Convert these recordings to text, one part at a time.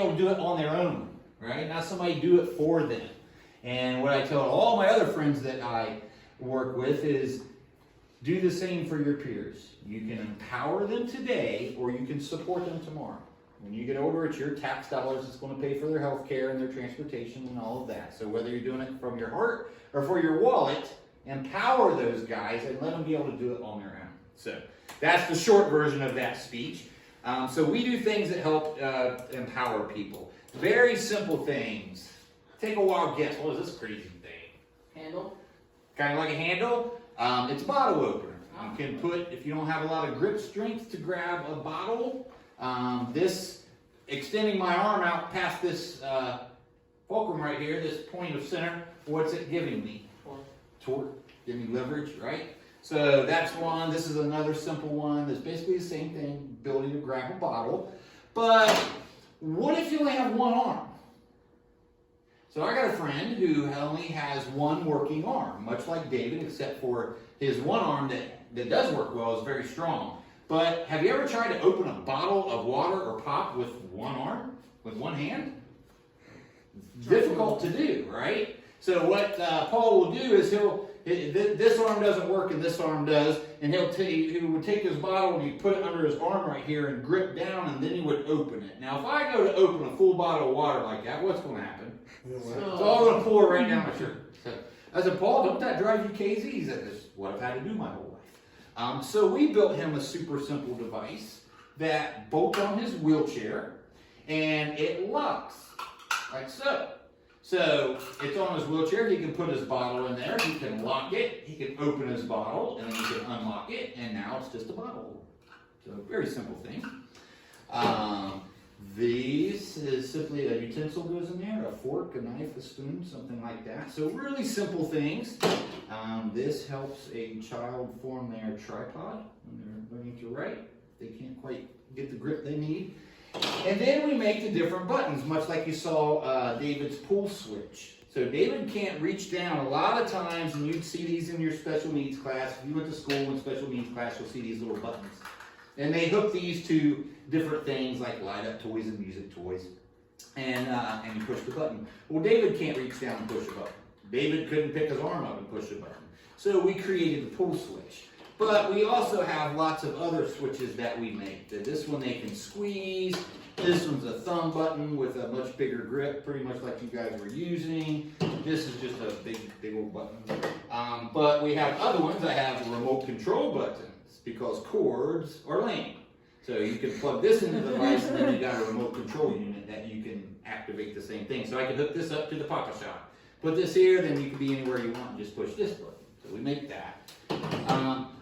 able to do it on their own, right? Not somebody do it for them. And what I tell all my other friends that I work with is do the same for your peers. You can empower them today, or you can support them tomorrow. When you get older, it's your tax dollars that's going to pay for their health care and their transportation and all of that. So whether you're doing it from your heart or for your wallet, empower those guys and let them be able to do it on their own. So that's the short version of that speech. So we do things that help empower people. Very simple things. Take a wild guess. What is this crazy thing? Handle? Kind of like a handle. It's a bottle opener. You can put, if you don't have a lot of grip strength to grab a bottle, this, extending my arm out past this fulcrum right here, this point of center, what's it giving me? Torque. Giving me leverage, right? So that's one. This is another simple one that's basically the same thing, ability to grab a bottle. But what if you only have one arm? So I got a friend who only has one working arm, much like David, except for his one arm that does work well is very strong. But have you ever tried to open a bottle of water or pop with one arm, with one hand? It's difficult to do, right? So what Paul will do is this arm doesn't work and this arm does, and he would take his bottle and he'd put it under his arm right here and grip down, and then he would open it. Now if I go to open a full bottle of water like that, what's going to happen? It's all going to pour right down my shirt. So I said, Paul, don't that drive you crazy? He said, that's what I've had to do my whole life. So we built him a super simple device that bolts on his wheelchair, and it locks like so. So it's on his wheelchair. He can put his bottle in there. He can lock it. He can open his bottle, and then he can unlock it, and now it's just a bottle. So very simple thing. This is simply a utensil goes in there, a fork, a knife, a spoon, something like that. So really simple things. This helps a child form their tripod when they're learning to write. They can't quite get the grip they need. And then we make the different buttons, much like you saw David's pull switch. So David can't reach down. A lot of times, and you'd see these in your special needs class. If you went to school in special needs class, you'll see these little buttons. And they hook these to different things like light up toys and music toys. And you push the button. Well, David can't reach down and push a button. David couldn't pick his arm up and push a button. So we created the pull switch. But we also have lots of other switches that we make. This one they can squeeze. This one's a thumb button with a much bigger grip, pretty much like you guys were using. This is just a big old button. But we have other ones that have remote control buttons because cords are lame. So you can plug this into the device, and then you got a remote control unit that you can activate the same thing. So I can hook this up to the Papa Shop. Put this here, then you can be anywhere you want and just push this button. So we make that.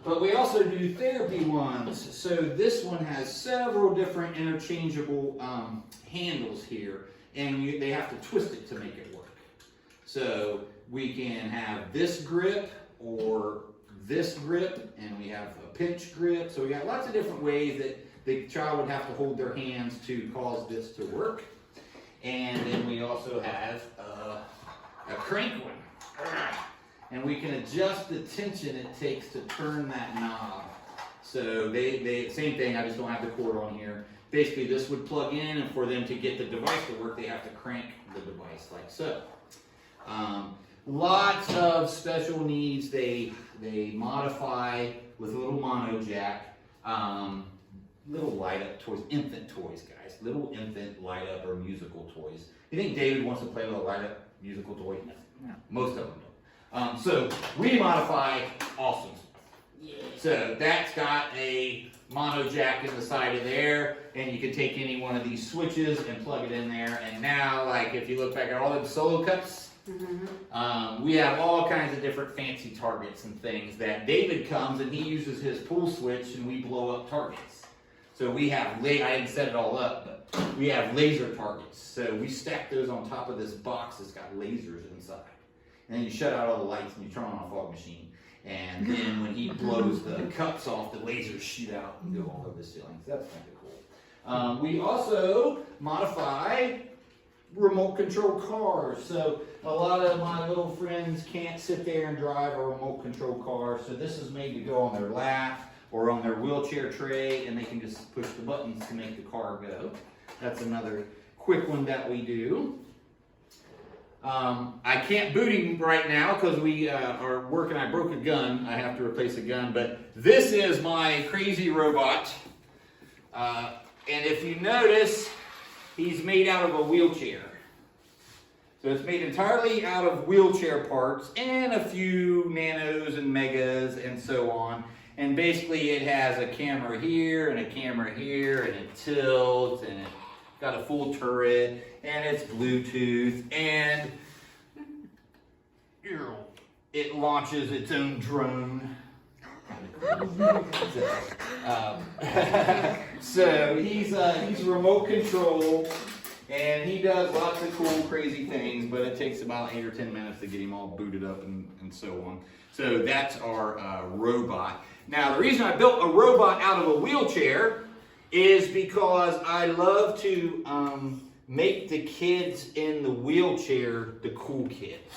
But we also do therapy ones. So this one has several different interchangeable handles here, and they have to twist it to make it work. So we can have this grip or this grip, and we have a pinch grip. So we got lots of different ways that the child would have to hold their hands to cause this to work. And then we also have a crank one. And we can adjust the tension it takes to turn that knob. So they same thing, I just don't have the cord on here. Basically this would plug in, and for them to get the device to work, they have to crank the device like so. Lots of special needs they modify with a little mono jack. Little light up toys, infant toys, guys. Little infant light up or musical toys. You think David wants to play with a light up musical toy? No, most of them don't. So we modify awesome stuff. Yeah. So that's got a mono jack in the side of there, and you can take any one of these switches and plug it in there. And now, like if you look back at all the solo cups, we have all kinds of different fancy targets and things that David comes and he uses his pull switch and we blow up targets. So we have, I didn't set it all up, but we have laser targets. So we stack those on top of this box that's got lasers inside. And then you shut out all the lights and you turn on a fog machine. And then when he blows the cups off, the lasers shoot out and go all over the ceiling. So that's kind of cool. We also modify remote control cars. So a lot of my little friends can't sit there and drive a remote control car. So this is made to go on their lap or on their wheelchair tray, and they can just push the buttons to make the car go. That's another quick one that we do. I can't boot him right now because we are working. I broke a gun. I have to replace a gun. But this is my crazy robot. And if you notice, he's made out of a wheelchair. So it's made entirely out of wheelchair parts and a few nanos and megas and so on. And basically it has a camera here and a camera here, and it tilts, and it's got a full turret, and it's Bluetooth, and it launches its own drone. So he's remote control, and he does lots of cool, crazy things, but it takes about 8 or 10 minutes to get him all booted up and so on. So that's our robot. Now, the reason I built a robot out of a wheelchair is because I love to make the kids in the wheelchair the cool kids.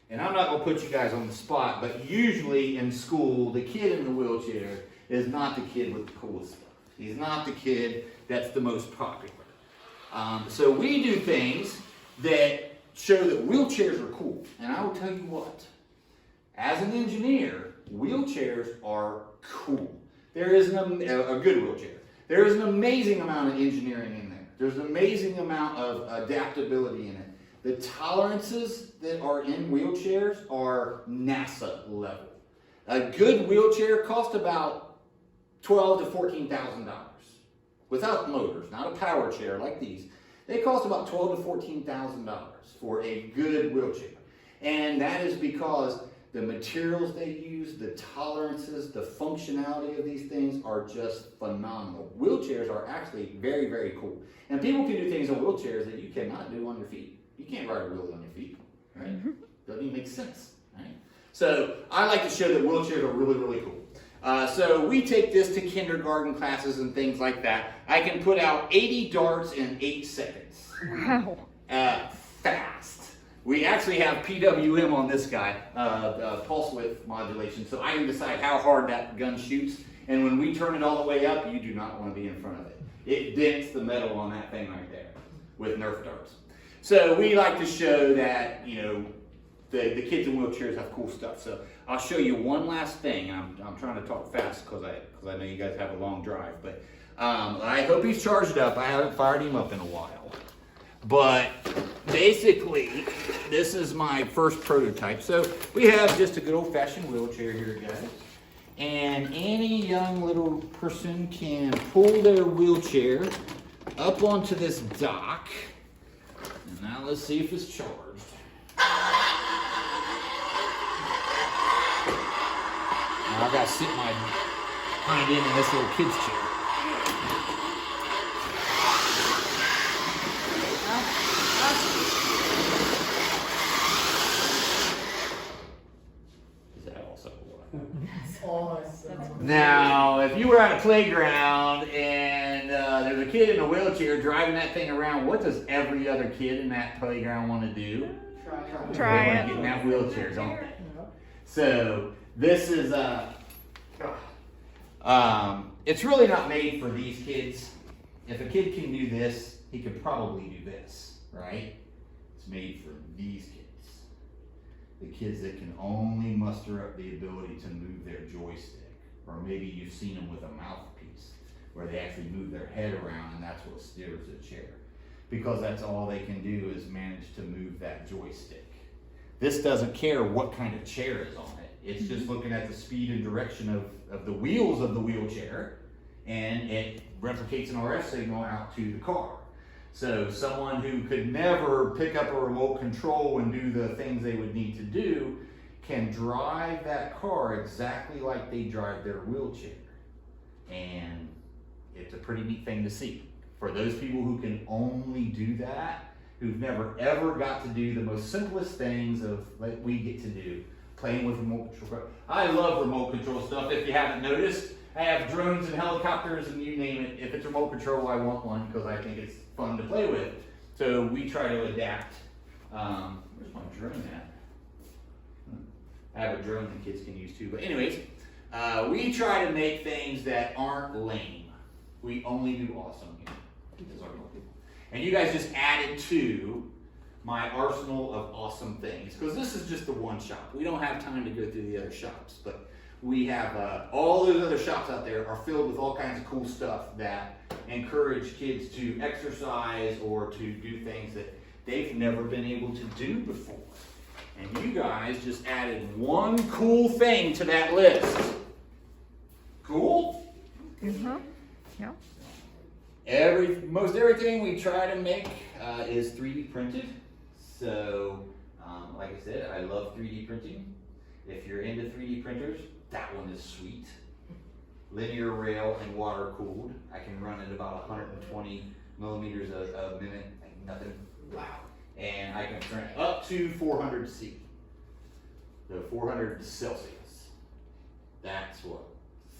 And I'm not going to put you guys on the spot, but usually in school, the kid in the wheelchair is not the kid with the coolest stuff. He's not the kid that's the most popular. So we do things that show that wheelchairs are cool. And I will tell you what, as an engineer, wheelchairs are cool. There is a good wheelchair. There is an amazing amount of engineering in there. There's an amazing amount of adaptability in it. The tolerances that are in wheelchairs are NASA level. A good wheelchair costs about $12,000 to $14,000 without motors, not a power chair like these. They cost about $12,000 to $14,000 for a good wheelchair. And that is because the materials they use, the tolerances, the functionality of these things are just phenomenal. Wheelchairs are actually very, very cool. And people can do things on wheelchairs that you cannot do on your feet. You can't ride a wheelie on your feet, right? Doesn't even make sense, right? So I like to show that wheelchairs are really, really cool. So we take this to kindergarten classes and things like that. I can put out 80 darts in 8 seconds. Wow. Fast. We actually have PWM on this guy, pulse width modulation, so I can decide how hard that gun shoots. And when we turn it all the way up, you do not want to be in front of it. It dents the metal on that thing right there with Nerf darts. So we like to show that, you know, the kids in wheelchairs have cool stuff. So I'll show you one last thing. I'm trying to talk fast because I know you guys have a long drive. But I hope he's charged up. I haven't fired him up in a while. But basically, this is my first prototype. So we have just a good old-fashioned wheelchair here, guys. And any young little person can pull their wheelchair up onto this dock. And now let's see if it's charged. Now I've got to sit my hind end in this little kid's chair. Is that also Awesome. Now, if you were at a playground and there's a kid in a wheelchair driving that thing around, what does every other kid in that playground want to do? Try They want it. to get in that wheelchair, don't they? So this is it's really not made for these kids. If a kid can do this, he could probably do this, right? It's made for these kids. The kids that can only muster up the ability to move their joystick. Or maybe you've seen them with a mouthpiece where they actually move their head around and that's what steers the chair. Because that's all they can do is manage to move that joystick. This doesn't care what kind of chair is on it. It's just looking at the speed and direction of the wheels of the wheelchair, and it replicates an RF signal out to the car. So someone who could never pick up a remote control and do the things they would need to do can drive that car exactly like they drive their wheelchair. And it's a pretty neat thing to see. For those people who can only do that, who've never ever got to do the most simplest things of like we get to do, playing with remote control. I love remote control stuff. If you haven't noticed, I have drones and helicopters and you name it. If it's remote control, I want one because I think it's fun to play with. So we try to adapt. Where's my drone at? I have a drone that kids can use too. But anyways, we try to make things that aren't lame. We only do awesome here. And you guys just added to my arsenal of awesome things, because this is just the one shop. We don't have time to go through the other shops, but we have all those other shops out there are filled with all kinds of cool stuff that encourage kids to exercise or to do things that they've never been able to do before. And you guys just added one cool thing to that list. Cool? Mm-hmm. Yeah. Most everything we try to make is 3D printed. So, like I said, I love 3D printing. If you're into 3D printers, that one is sweet. Linear rail and water cooled. I can run at about 120 millimeters a minute, like nothing. Wow. And I can print up to 400 C. So 400 Celsius. That's what,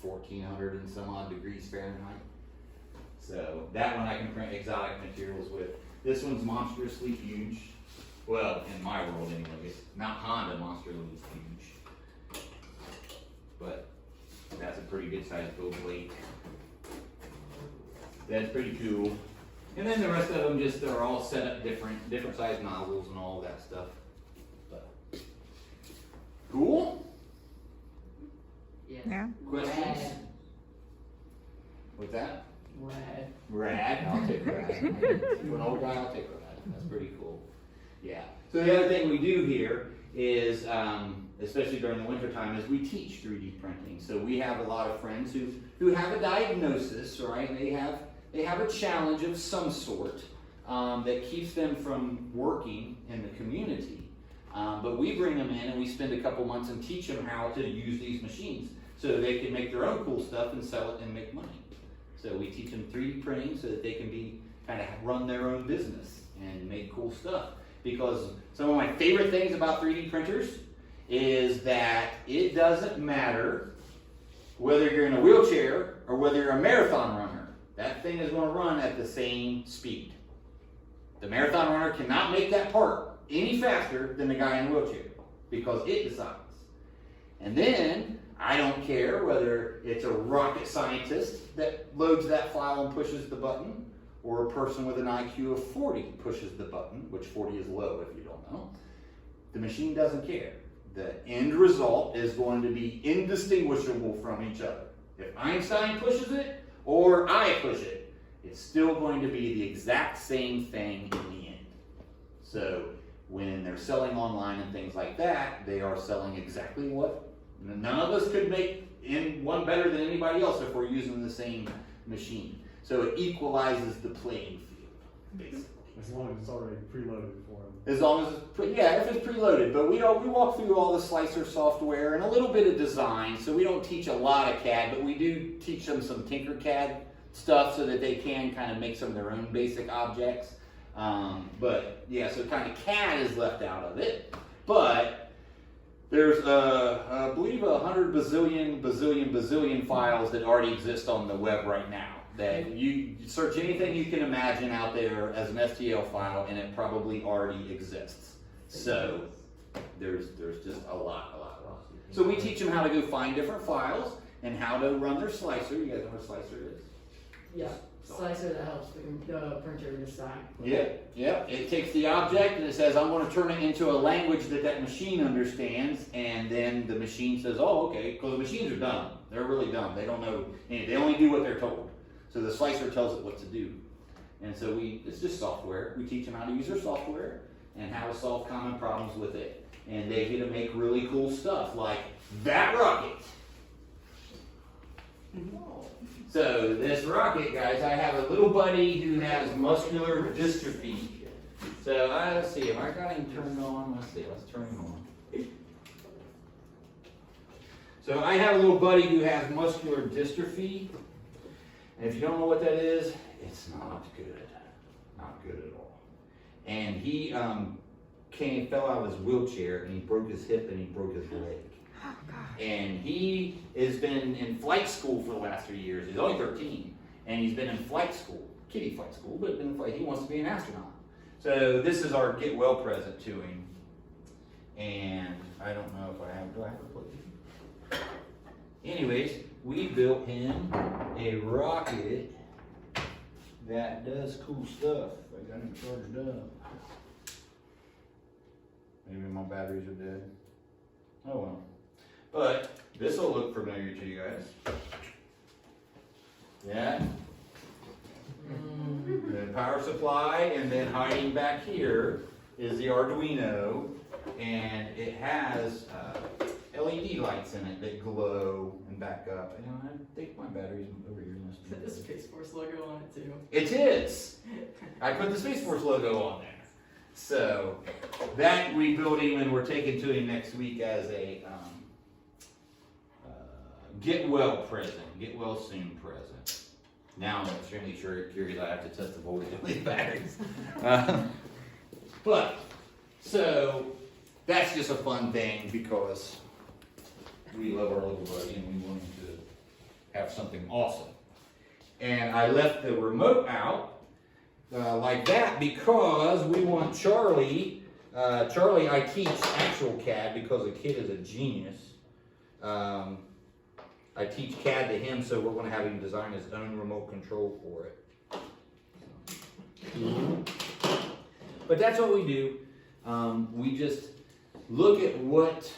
1400 and some odd degrees Fahrenheit. So that one I can print exotic materials with. This one's monstrously huge. Well, in my world anyways. Not Honda monstrously huge. But that's a pretty good sized build plate. That's pretty cool. And then the rest of them just are all set up different size nozzles and all that stuff. But cool? Yeah. Questions? What's that? Rad. Rad. I'll take rad. To an old guy, I'll take rad. That's pretty cool. Yeah. So the other thing we do here is, especially during the winter time, is we teach 3D printing. So we have a lot of friends who have a diagnosis, right? They have a challenge of some sort that keeps them from working in the community. But we bring them in and we spend a couple months and teach them how to use these machines so they can make their own cool stuff and sell it and make money. So we teach them 3D printing so that they can kind of run their own business and make cool stuff. Because some of my favorite things about 3D printers is that it doesn't matter whether you're in a wheelchair or whether you're a marathon runner. That thing is going to run at the same speed. The marathon runner cannot make that part any faster than the guy in the wheelchair because it decides. And then I don't care whether it's a rocket scientist that loads that file and pushes the button, or a person with an IQ of 40 pushes the button, which 40 is low if you don't know. The machine doesn't care. The end result is going to be indistinguishable from each other. If Einstein pushes it or I push it, it's still going to be the exact same thing in the end. So when they're selling online and things like that, they are selling exactly what none of us could make in one better than anybody else if we're using the same machine. So it equalizes the playing field, basically. As long as it's already preloaded for them. As long as it's if it's preloaded. But we walk through all the slicer software and a little bit of design. So we don't teach a lot of CAD, but we do teach them some Tinkercad stuff so that they can kind of make some of their own basic objects. But yeah, so kind of CAD is left out of it. But there's, I believe, 100 bazillion files that already exist on the web right now. That you search anything you can imagine out there as an STL file, and it probably already exists. So there's just a lot. So we teach them how to go find different files and how to run their slicer. You guys know what a slicer is? Yeah. Slicer that helps the printer decide. Yeah. It takes the object and it says, I'm going to turn it into a language that machine understands, and then the machine says, oh, okay, because the machines are dumb. They're really dumb. They don't know anything. They only do what they're told. So the slicer tells it what to do. And so it's just software. We teach them how to use their software and how to solve common problems with it. And they get to make really cool stuff like that rocket. So this rocket, guys, I have a little buddy who has muscular dystrophy. So let's see, have I got him turned on? Let's turn him on. So I have a little buddy who has muscular dystrophy. And if you don't know what that is, it's not good. Not good at all. And he fell out of his wheelchair and he broke his hip and he broke his leg. Oh, gosh. And he has been in flight school for the last 3 years. He's only 13. And he's been in flight school, kiddie flight school, but he wants to be an astronaut. So this is our get well present to him. And I don't know if do I have a plate? Anyways, we built him a rocket that does cool stuff right got it charged up. Maybe my batteries are dead. Oh well. But this will look familiar to you guys. Yeah. The power supply, and then hiding back here is the Arduino, and it has LED lights in it that glow and back up. And I think my battery's over here. Must be The Space Force logo on it too. It is. I put the Space Force logo on there. So that we built him, and we're taking to him next week as a get well present, get well soon present. Now I'm extremely curious. I have to test the voltage on these batteries. But so that's just a fun thing because we love our little buddy and we want him to have something awesome. And I left the remote out like that because we want Charlie. Charlie, I teach actual CAD because the kid is a genius. I teach CAD to him, so we're going to have him design his own remote control for it. But that's what we do. We just look at what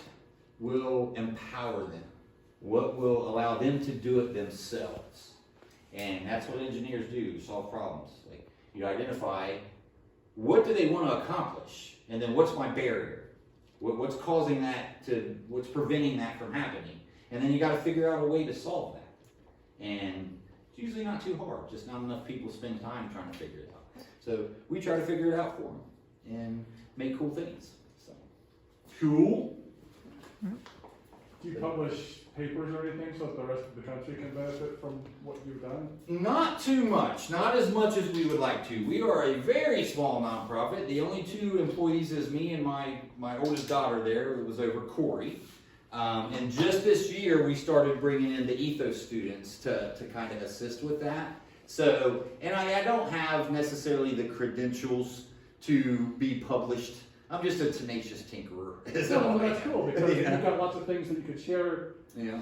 will empower them, what will allow them to do it themselves. And that's what engineers do, solve problems. Like, you identify what do they want to accomplish, and then what's my barrier? What's causing that to, what's preventing that from happening? And then you got to figure out a way to solve that. And it's usually not too hard, just not enough people spend time trying to figure it out. So we try to figure it out for them and make cool things. So cool. Do you publish papers or anything so that the rest of the country can benefit from what you've done? Not too much, not as much as we would like to. We are a very small nonprofit. The only 2 employees is me and my oldest daughter there. It was over Corey. And just this year, we started bringing in the ethos students to kind of assist with that. So, and I don't have necessarily the credentials to be published. I'm just a tenacious tinkerer. No, that's cool because you've got lots of things that you could share. Yeah.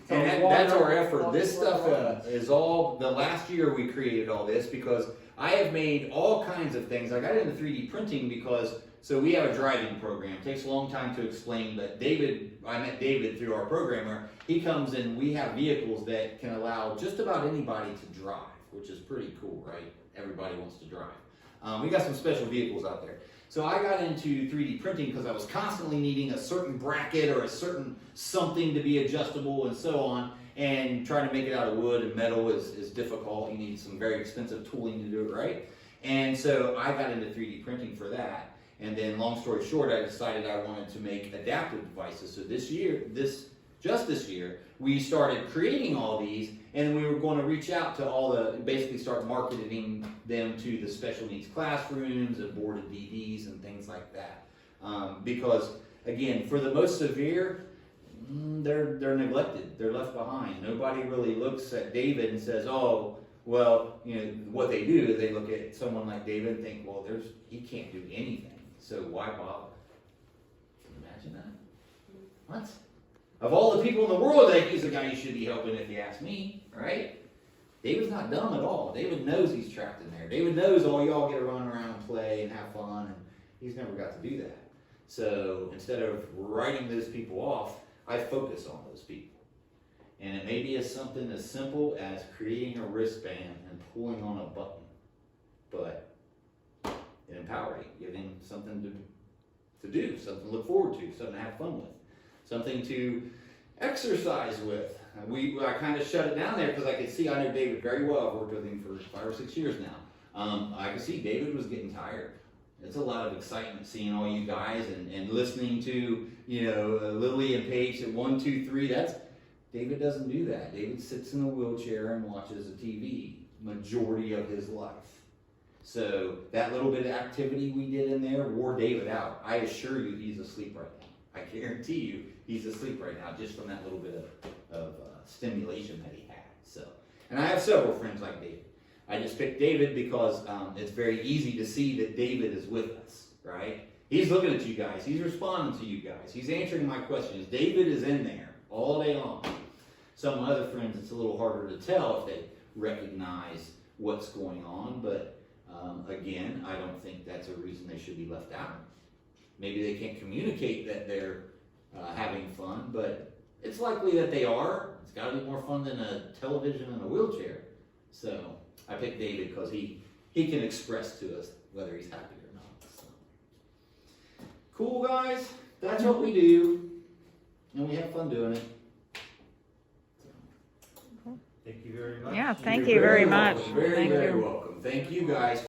And that's our effort. This stuff is all, the last year we created all this because I have made all kinds of things. I got into 3D printing because, so we have a driving program. It takes a long time to explain, but I met David through our programmer. He comes in, we have vehicles that can allow just about anybody to drive, which is pretty cool, right? Everybody wants to drive. We got some special vehicles out there. So I got into 3D printing because I was constantly needing a certain bracket or a certain something to be adjustable and so on. And trying to make it out of wood and metal is difficult. You need some very expensive tooling to do it right. And so I got into 3D printing for that. And then long story short, I decided I wanted to make adaptive devices. So this year, just this year, we started creating all these, and we were going to reach out to all basically start marketing them to the special needs classrooms and boarded DDs and things like that. Because again, for the most severe, they're neglected, they're left behind. Nobody really looks at David and says, oh, well, what they do is they look at someone like David and think, well, he can't do anything, so why bother? Can you imagine that? What? Of all the people in the world, he's the guy you should be helping if you ask me, right? David's not dumb at all. David knows he's trapped in there. David knows all y'all get to run around and play and have fun, and he's never got to do that. So instead of writing those people off, I focus on those people. And it may be something as simple as creating a wristband and pulling on a button, but it empowering, giving something to do, something to look forward to, something to have fun with, something to exercise with. I kind of shut it down there because I could see, I know David very well. I've worked with him for 5 or 6 years now. I could see David was getting tired. It's a lot of excitement seeing all you guys and listening to, Lily and Paige at 1, 2, 3. David doesn't do that. David sits in a wheelchair and watches a TV majority of his life. So that little bit of activity we did in there wore David out. I assure you he's asleep right now. I guarantee you he's asleep right now just from that little bit of stimulation that he had. So, and I have several friends like David. I just picked David because it's very easy to see that David is with us, right? He's looking at you guys. He's responding to you guys. He's answering my questions. David is in there all day long. Some of my other friends, it's a little harder to tell if they recognize what's going on, but Again, I don't think that's a reason they should be left out. Maybe they can't communicate that they're having fun, but it's likely that they are. It's got to be more fun than a television and a wheelchair. So I picked David because he can express to us whether he's happy or not. So. Cool, guys. That's what we do, and we have fun doing it. Thank you very much. Yeah, thank You're you very welcome. much. Very, Thank very you. welcome. Thank you, guys.